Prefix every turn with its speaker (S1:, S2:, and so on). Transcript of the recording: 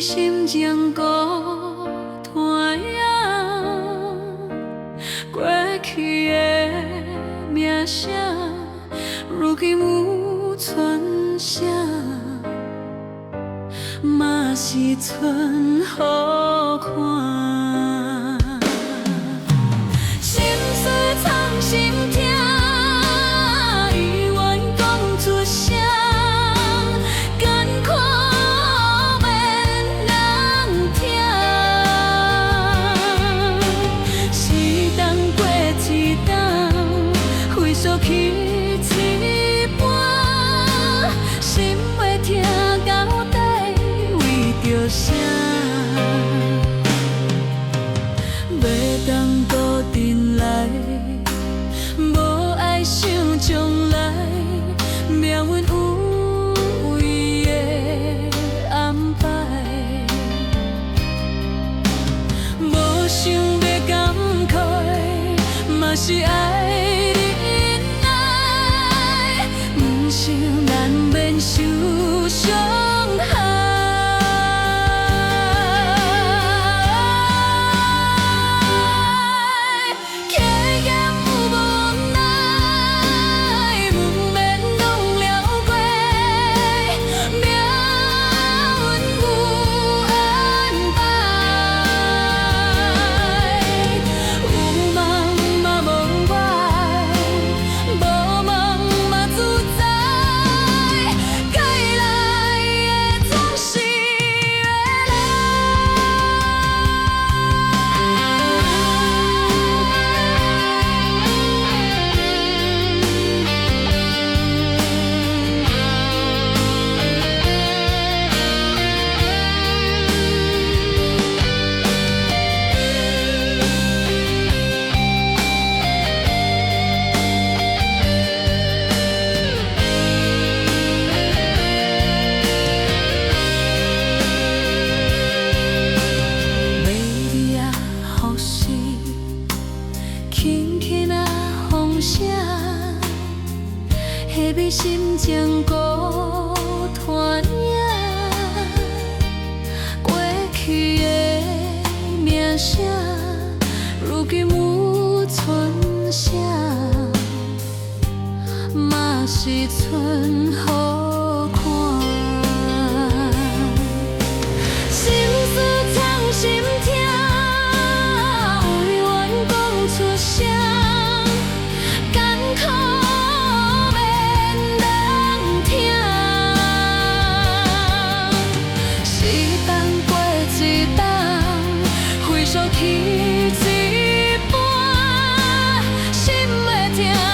S1: 心情孤单影，过去的名声，如今有剩啥？嘛是剩好看。心事藏心痛，伊愿讲出声，艰苦免人听。时间过一冬，回溯起一半，心要听到底，为着啥？要当固定来，无爱想将来，命运有伊的安排。无想要感慨，嘛是爱忍耐，不想难免受伤害。轻轻啊风声，下笔心情孤单影，过去的名声，如今有剩啥？嘛是剩好看。心事藏心痛。回溯起一半，心要听。